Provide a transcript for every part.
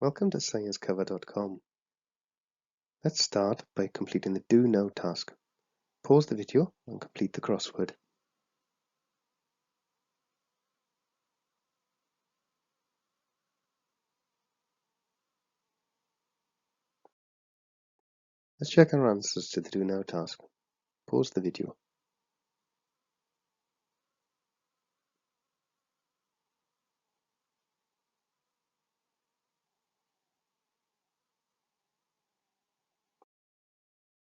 Welcome to ScienceCover.com. Let's start by completing the Do Know task. Pause the video and complete the crossword. Let's check our answers to the Do Know task. Pause the video.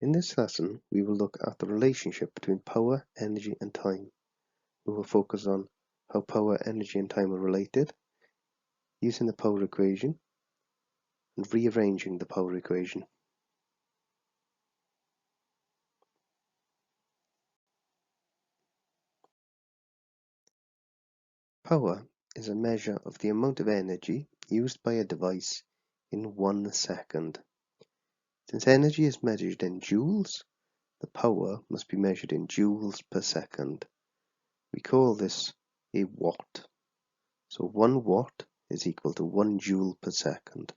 In this lesson, we will look at the relationship between power, energy and time. We will focus on how power, energy and time are related, using the power equation, and rearranging the power equation. Power is a measure of the amount of energy used by a device in 1 second. Since energy is measured in joules, the power must be measured in joules per second. We call this a watt. So 1 watt is equal to 1 joule per second.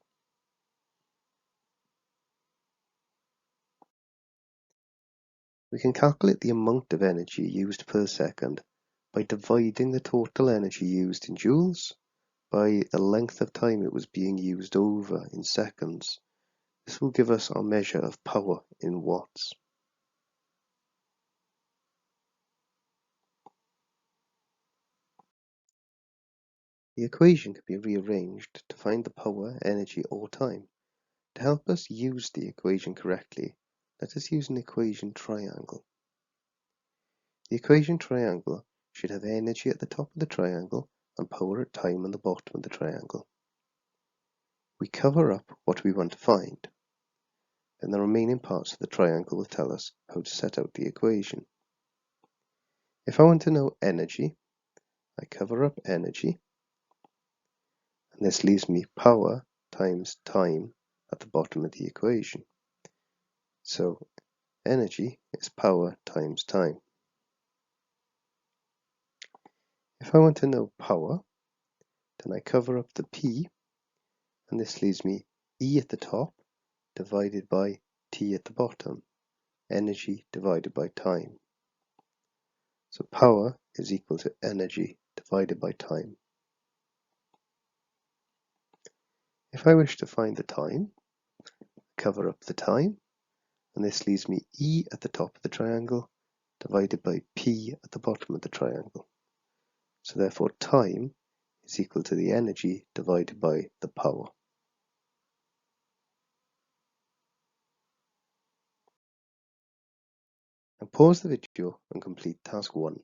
We can calculate the amount of energy used per second by dividing the total energy used in joules by the length of time it was being used over in seconds. This will give us our measure of power in watts. The equation can be rearranged to find the power, energy or time. To help us use the equation correctly, let us use an equation triangle. The equation triangle should have energy at the top of the triangle and power at time on the bottom of the triangle. We cover up what we want to find, and the remaining parts of the triangle will tell us how to set out the equation. If I want to know energy, I cover up energy, and this leaves me power times time at the bottom of the equation. So energy is power times time. If I want to know power, then I cover up the P, and this leaves me E at the top divided by T at the bottom, energy divided by time. So power is equal to energy divided by time. If I wish to find the time, cover up the time, and this leaves me E at the top of the triangle divided by P at the bottom of the triangle. So therefore time is equal to the energy divided by the power. Now pause the video and complete task 1.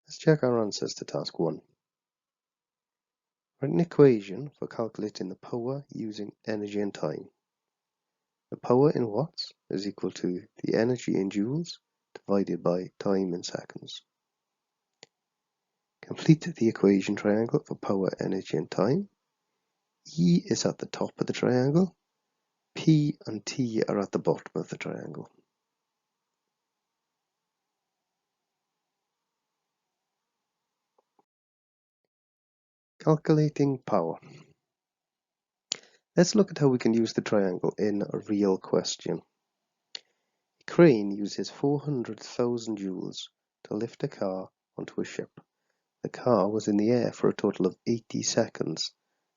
Let's check our answers to task 1. Write an equation for calculating the power using energy and time. The power in watts is equal to the energy in joules divided by time in seconds. Complete the equation triangle for power, energy and time. E is at the top of the triangle. P and T are at the bottom of the triangle. Calculating power. Let's look at how we can use the triangle in a real question. A crane uses 400,000 joules to lift a car onto a ship. The car was in the air for a total of 80 seconds.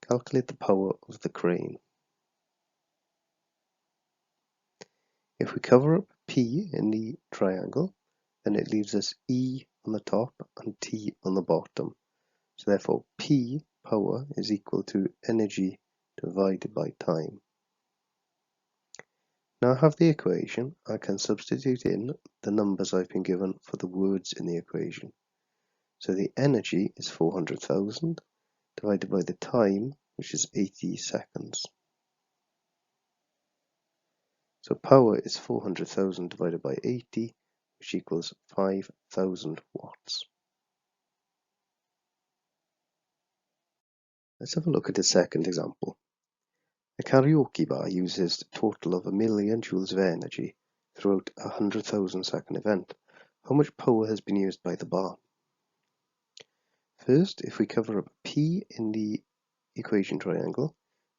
Calculate the power of the crane. If we cover up P in the triangle, then it leaves us E on the top and T on the bottom. So therefore P power is equal to energy divided by time. Now I have the equation, I can substitute in the numbers I've been given for the words in the equation. So the energy is 400,000 divided by the time, which is 80 seconds. So power is 400,000 divided by 80, which equals 5,000 watts. Let's have a look at the second example. A karaoke bar uses a total of 1,000,000 joules of energy throughout a 100,000 second event. How much power has been used by the bar? First, if we cover up P in the equation triangle,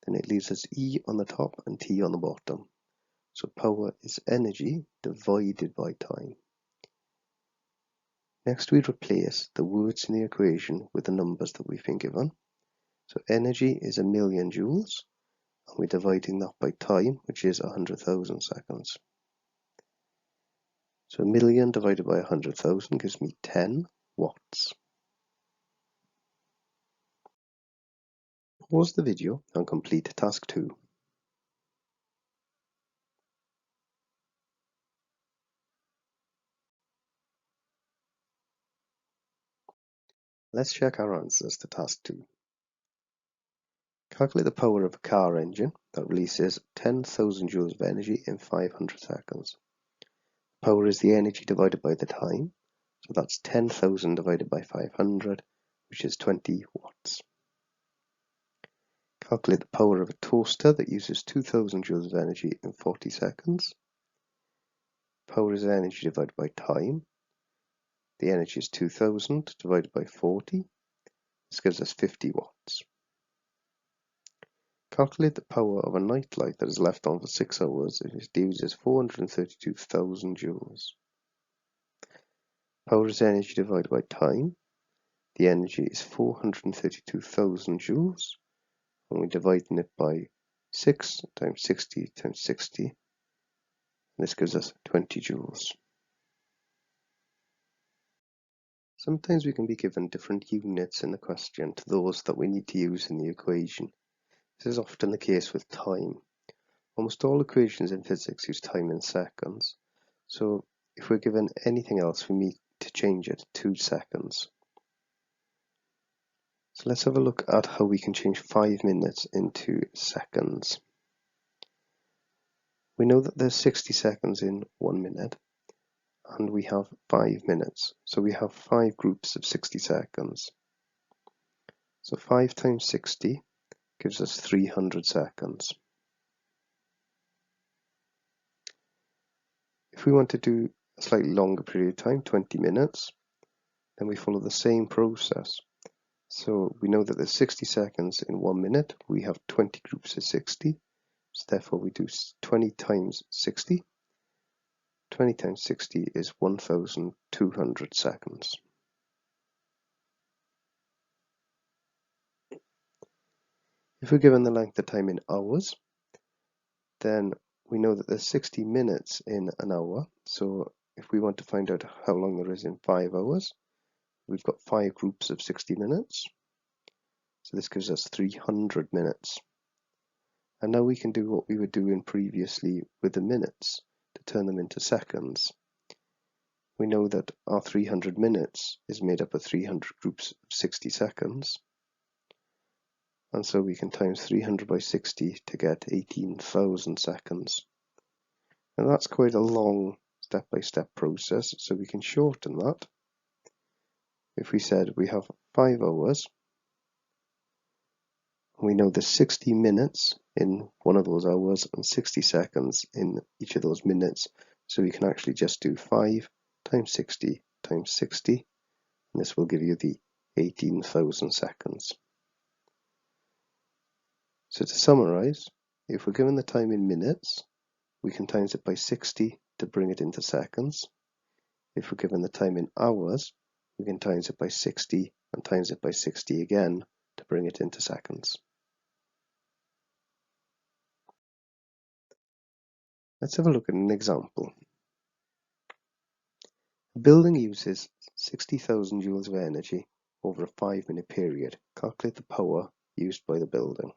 then it leaves us E on the top and T on the bottom. So power is energy divided by time. Next, we replace the words in the equation with the numbers that we've been given. So energy is 1,000,000 joules, and we're dividing that by time, which is 100,000 seconds. So 1,000,000 divided by 100,000 gives me 10 watts. Pause the video and complete task 2. Let's check our answers to task 2. Calculate the power of a car engine that releases 10,000 joules of energy in 500 seconds. Power is the energy divided by the time, so that's 10,000 divided by 500, which is 20 watts. Calculate the power of a toaster that uses 2,000 joules of energy in 40 seconds. Power is energy divided by time. The energy is 2,000 divided by 40. This gives us 50 watts. Calculate the power of a nightlight that is left on for 6 hours if it uses 432,000 joules. Power is energy divided by time. The energy is 432,000 joules, and we're dividing it by 6 times 60 times 60. And this gives us 20 joules. Sometimes we can be given different units in the question to those that we need to use in the equation. This is often the case with time. Almost all equations in physics use time in seconds, so if we're given anything else, we need to change it to seconds. So let's have a look at how we can change 5 minutes into seconds. We know that there's 60 seconds in 1 minute, and we have 5 minutes, so we have 5 groups of 60 seconds. So 5 times 60 gives us 300 seconds. If we want to do a slightly longer period of time, 20 minutes, then we follow the same process. So we know that there's 60 seconds in 1 minute, we have 20 groups of 60, so therefore we do 20 times 60. 20 times 60 is 1,200 seconds. If we're given the length of time in hours, then we know that there's 60 minutes in an hour. So if we want to find out how long there is in 5 hours, we've got 5 groups of 60 minutes. So this gives us 300 minutes. And now we can do what we were doing previously with the minutes to turn them into seconds. We know that our 300 minutes is made up of 300 groups of 60 seconds. And so we can times 300 by 60 to get 18,000 seconds. And that's quite a long step-by-step process, so we can shorten that. If we said we have 5 hours, we know there's 60 minutes in one of those hours and 60 seconds in each of those minutes, so we can actually just do 5 times 60 times 60, and this will give you the 18,000 seconds. So to summarize, if we're given the time in minutes, we can times it by 60 to bring it into seconds. If we're given the time in hours, we can times it by 60 and times it by 60 again to bring it into seconds. Let's have a look at an example. A building uses 60,000 joules of energy over a 5-minute period. Calculate the power used by the building.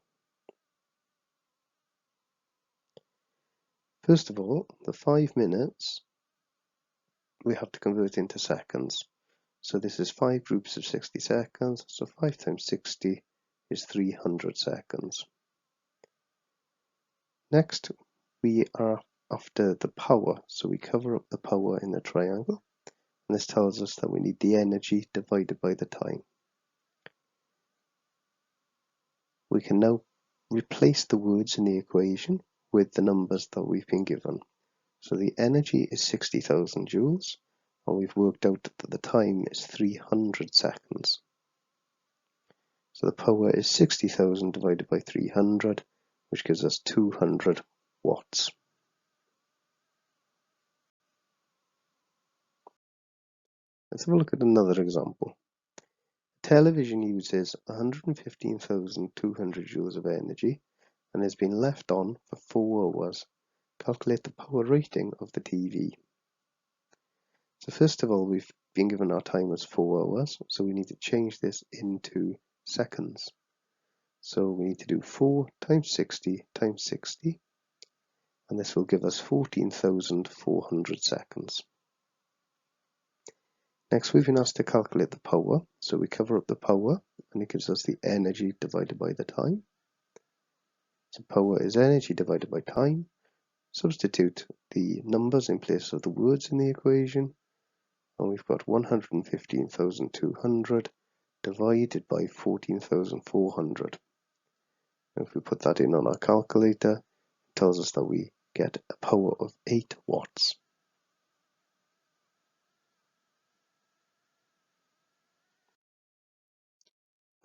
First of all, the 5 minutes we have to convert into seconds. So this is 5 groups of 60 seconds, so 5 times 60 is 300 seconds. Next, we are after the power, so we cover up the power in the triangle, and this tells us that we need the energy divided by the time. We can now replace the words in the equation with the numbers that we've been given. So the energy is 60,000 joules, and we've worked out that the time is 300 seconds. So the power is 60,000 divided by 300, which gives us 200 watts. Let's have a look at another example. Television uses 115,200 joules of energy and has been left on for 4 hours. Calculate the power rating of the TV. So first of all, we've been given our time as 4 hours, so we need to change this into seconds. So we need to do 4 times 60 times 60, and this will give us 14,400 seconds. Next, we've been asked to calculate the power, so we cover up the power, and it gives us the energy divided by the time. So power is energy divided by time. Substitute the numbers in place of the words in the equation, and we've got 115,200 divided by 14,400. If we put that in on our calculator, it tells us that we get a power of 8 watts.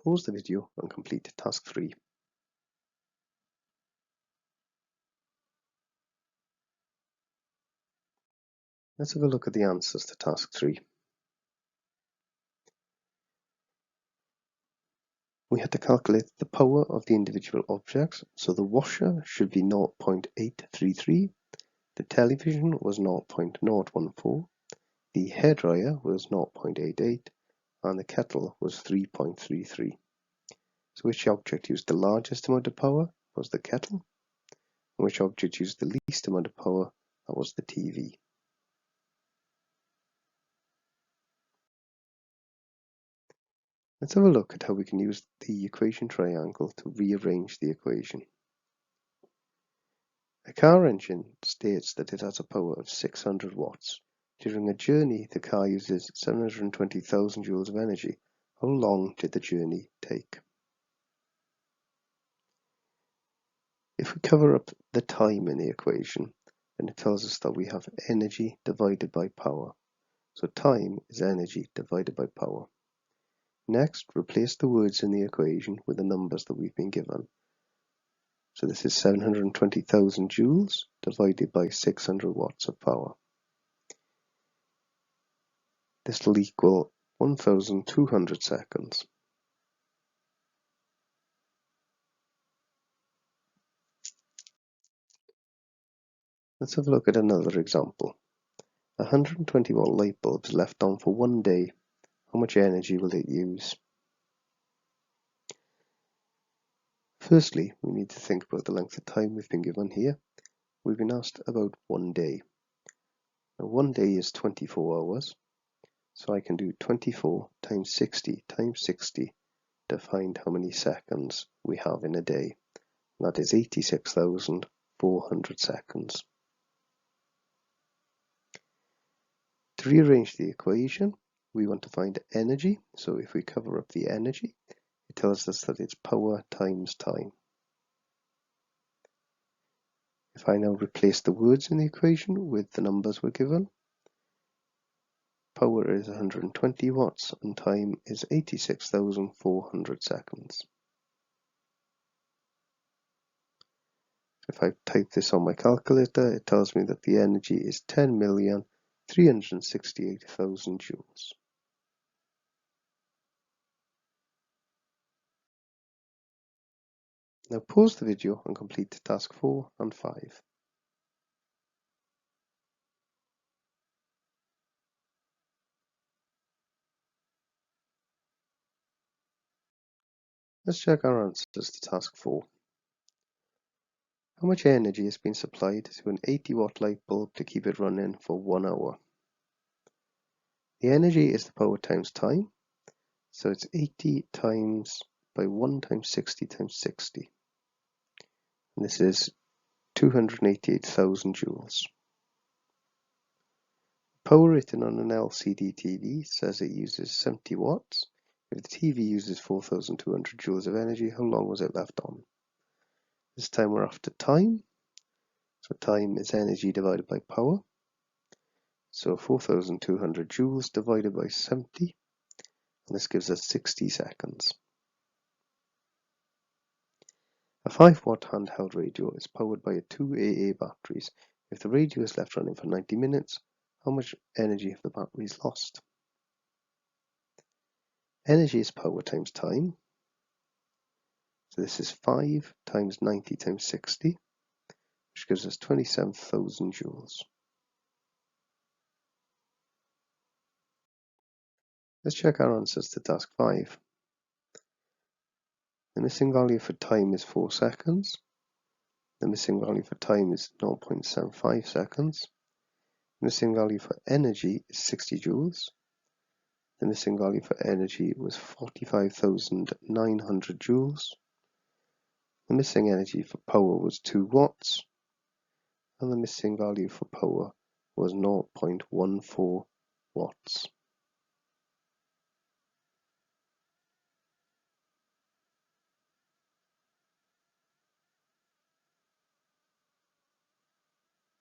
Pause the video and complete task 3. Let's have a look at the answers to task 3. We had to calculate the power of the individual objects, so the washer should be 0.833, the television was 0.014, the hairdryer was 0.88, and the kettle was 3.33. So which object used the largest amount of power was the kettle, and which object used the least amount of power, that was the TV. Let's have a look at how we can use the equation triangle to rearrange the equation. A car engine states that it has a power of 600 watts. During a journey, the car uses 720,000 joules of energy. How long did the journey take? If we cover up the time in the equation, then it tells us that we have energy divided by power. So time is energy divided by power. Next, replace the words in the equation with the numbers that we've been given. So this is 720,000 joules divided by 600 watts of power. This will equal 1,200 seconds. Let's have a look at another example. A 120 watt light bulb is left on for 1 day. How much energy will it use? Firstly, we need to think about the length of time we've been given here. We've been asked about 1 day. Now 1 day is 24 hours, so I can do 24 times 60 times 60 to find how many seconds we have in a day. That is 86,400 seconds. To rearrange the equation, we want to find energy, so if we cover up the energy, it tells us that it's power times time. If I now replace the words in the equation with the numbers we're given, power is 120 watts and time is 86,400 seconds. If I type this on my calculator, it tells me that the energy is 10,368,000 joules. Now pause the video and complete task 4 and 5. Let's check our answers to task 4. How much energy has been supplied to an 80 watt light bulb to keep it running for 1 hour? The energy is the power times time, so it's 80 times by 1 times 60 times 60. And this is 288,000 joules. Power rating on an LCD TV says it uses 70 watts. If the TV uses 4,200 joules of energy, how long was it left on? This time we're after time. So time is energy divided by power. So 4,200 joules divided by 70. And this gives us 60 seconds. A 5-watt handheld radio is powered by 2 AA batteries. If the radio is left running for 90 minutes, how much energy have the batteries lost? Energy is power times time. So this is 5 times 90 times 60, which gives us 27,000 joules. Let's check our answers to task 5. The missing value for time is 4 seconds. The missing value for time is 0.75 seconds. The missing value for energy is 60 joules. The missing value for energy was 45,900 joules. The missing energy for power was 2 watts. And the missing value for power was 0.14 watts.